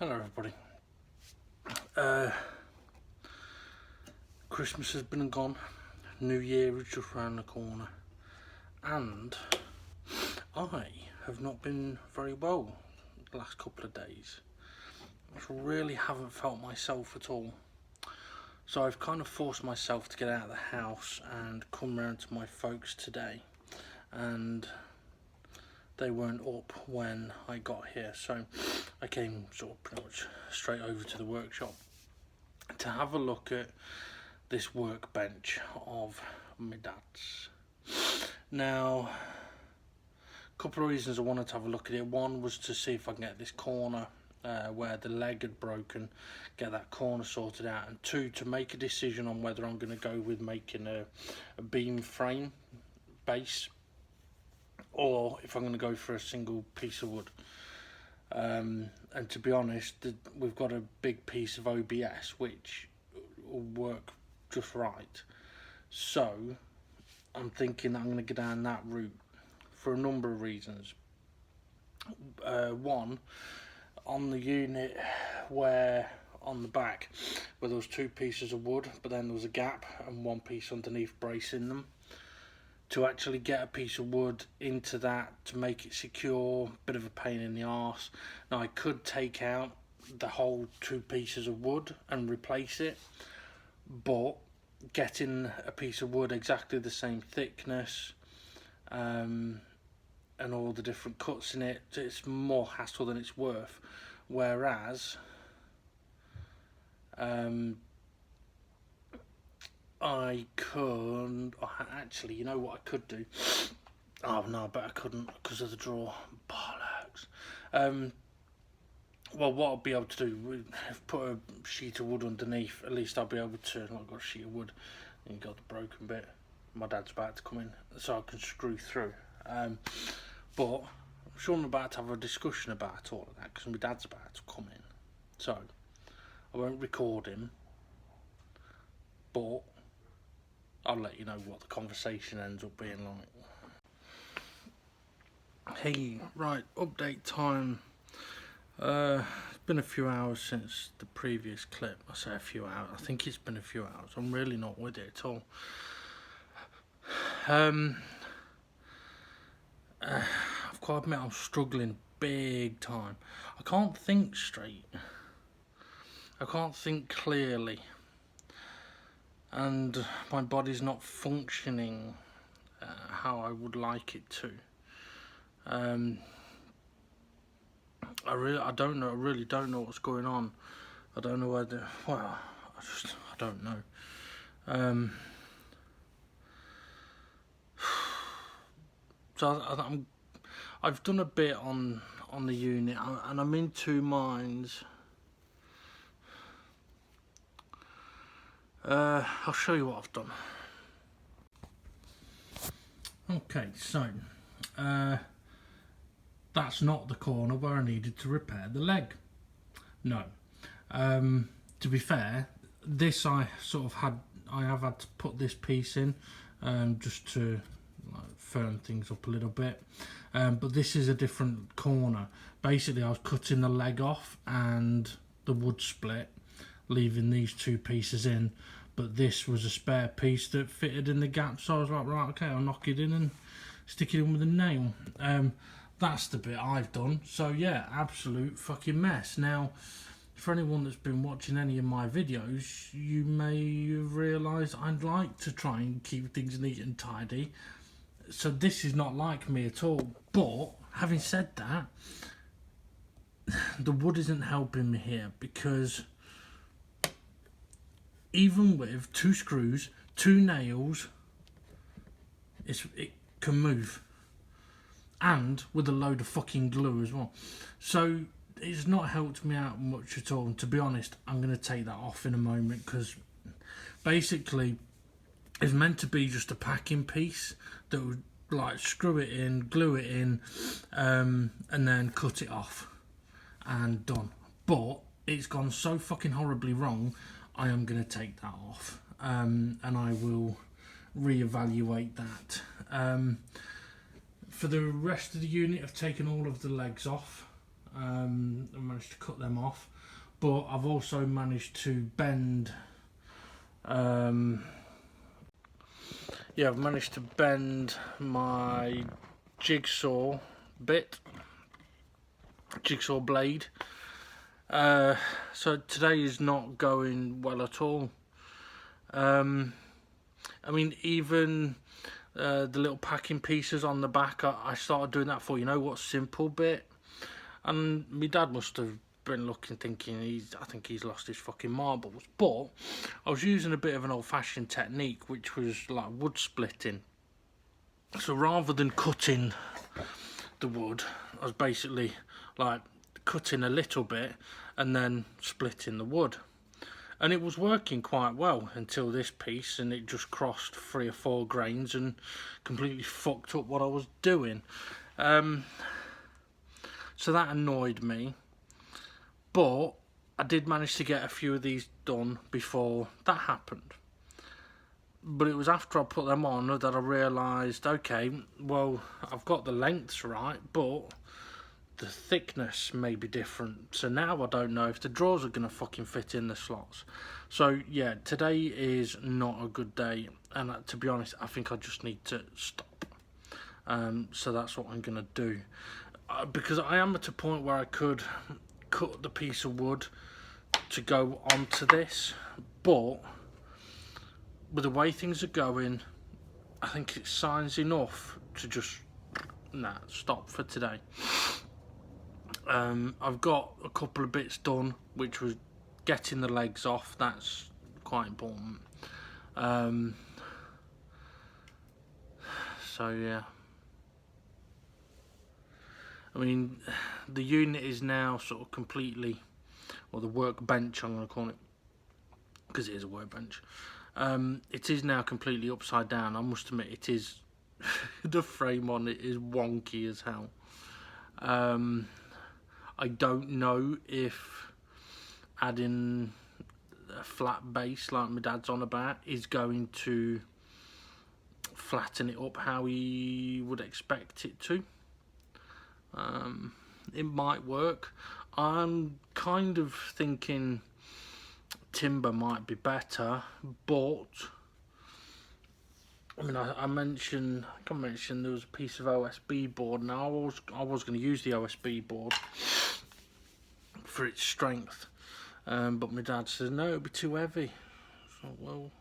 Hello everybody. Christmas has been and gone, New Year is just round the corner, and I have not been very well the last couple of days. I really haven't felt myself at all. So I've kind of forced myself to get out of the house and come round to my folks today, and they weren't up when I got here, so I came sort of pretty much straight over to the workshop to have a look at this workbench of my dad's. Now, a couple of reasons I wanted to have a look at it. One was to see if I can get this corner where the leg had broken, get that corner sorted out, and two, to make a decision on whether I'm going to go with making a beam frame base or if I'm going to go for a single piece of wood. And to be honest, we've got a big piece of OBS which will work just right, so I'm thinking that I'm going to go down that route for a number of reasons. One, on the unit where on the back where there was two pieces of wood but then there was a gap and one piece underneath bracing them, to actually get a piece of wood into that to make it secure, bit of a pain in the arse. Now I could take out the whole two pieces of wood and replace it, but getting a piece of wood exactly the same thickness and all the different cuts in it, it's more hassle than it's worth. Whereas I could actually, you know what I could do? Oh no, but I couldn't because of the drawer. Bollocks. Well, what I'll be able to do, put a sheet of wood underneath. At least I'll be able to. I've got a sheet of wood, and got the broken bit. My dad's about to come in, so I can screw through. But I'm sure I'm about to have a discussion about all of that because my dad's about to come in. So I won't record him, but I'll let you know what the conversation ends up being like. Hey, right, update time. It's been a few hours since the previous clip. I say a few hours, I think it's been a few hours. I'm really not with it at all. I've got to admit I'm struggling big time. I can't think straight. I can't think clearly. And my body's not functioning how I would like it to. I don't know. I really don't know what's going on. I don't know whether. Well, I don't know. So I've done a bit on the unit, and I'm in two minds. I'll show you what I've done. Okay, so that's not the corner where I needed to repair the leg. No. To be fair, this I have had to put this piece in just to firm things up a little bit. But this is a different corner. Basically, I was cutting the leg off and the wood split, leaving these two pieces in, but this was a spare piece that fitted in the gap, so I was like, right, okay, I'll knock it in and stick it in with a nail. That's the bit I've done. So yeah, absolute fucking mess. Now, for anyone that's been watching any of my videos, you may have realised I'd like to try and keep things neat and tidy, so this is not like me at all. But having said that, the wood isn't helping me here, because even with two screws, two nails, it can move, and with a load of fucking glue as well. So it's not helped me out much at all, and to be honest, I'm going to take that off in a moment, because basically it's meant to be just a packing piece that would like screw it in, glue it in, and then cut it off and done. But it's gone so fucking horribly wrong, I am going to take that off, and I will reevaluate that. For the rest of the unit, I've taken all of the legs off. I managed to cut them off, but I've also managed to bend. I've managed to bend my jigsaw blade. So today is not going well at all. I mean, even the little packing pieces on the back, I started doing that for, you know what, simple bit. And my dad must have been looking, thinking, I think he's lost his fucking marbles. But I was using a bit of an old-fashioned technique, which was like wood splitting. So rather than cutting the wood, I was basically like cutting a little bit and then splitting the wood. And it was working quite well until this piece, and it just crossed 3 or 4 grains and completely fucked up what I was doing. So that annoyed me, but I did manage to get a few of these done before that happened. But it was after I put them on that I realised, okay, well, I've got the lengths right, but the thickness may be different. So now I don't know if the drawers are going to fucking fit in the slots. So yeah, today is not a good day, and to be honest, I think I just need to stop. So that's what I'm going to do. Because I am at a point where I could cut the piece of wood to go onto this, but with the way things are going, I think it's signs enough to just stop for today. I've got a couple of bits done, which was getting the legs off. That's quite important. So yeah, I mean, the unit is now sort of completely, or the workbench I'm going to call it, because it is a workbench. It is now completely upside down. I must admit, it is. The frame on it is wonky as hell. I don't know if adding a flat base like my dad's on about is going to flatten it up how he would expect it to. It might work. I'm kind of thinking timber might be better, but I mean, I mentioned there was a piece of OSB board. Now I was going to use the OSB board for its strength, but my dad says no, it'll be too heavy. So, well,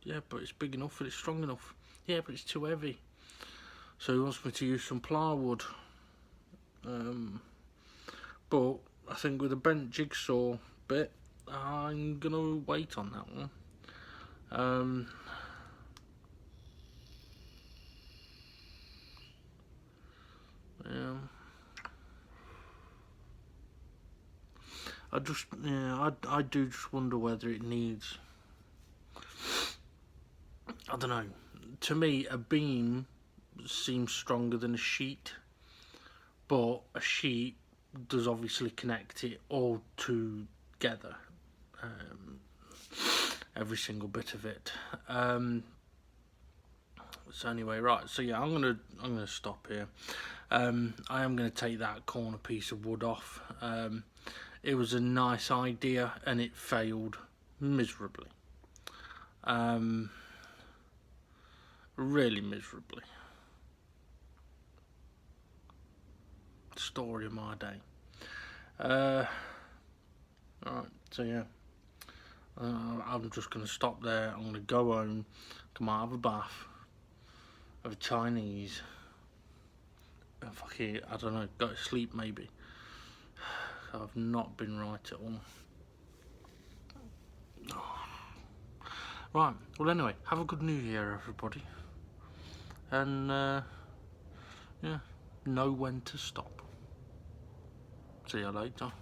yeah, but it's big enough and it's strong enough. Yeah, but it's too heavy. So he wants me to use some plywood. But I think with a bent jigsaw bit, I'm gonna wait on that one. Yeah. I do just wonder whether it needs, I don't know. To me, a beam seems stronger than a sheet, but a sheet does obviously connect it all together, every single bit of it. So anyway, right. So yeah, I'm gonna stop here. I am gonna take that corner piece of wood off. It was a nice idea and it failed miserably. Really miserably. Story of my day. Alright, so yeah, I'm just going to stop there. I'm going to go home, come out, have a bath, have a Chinese, and fucking, I don't know, go to sleep maybe. I've not been right at all. Right, well anyway, have a good new year everybody, and yeah, know when to stop. See you later.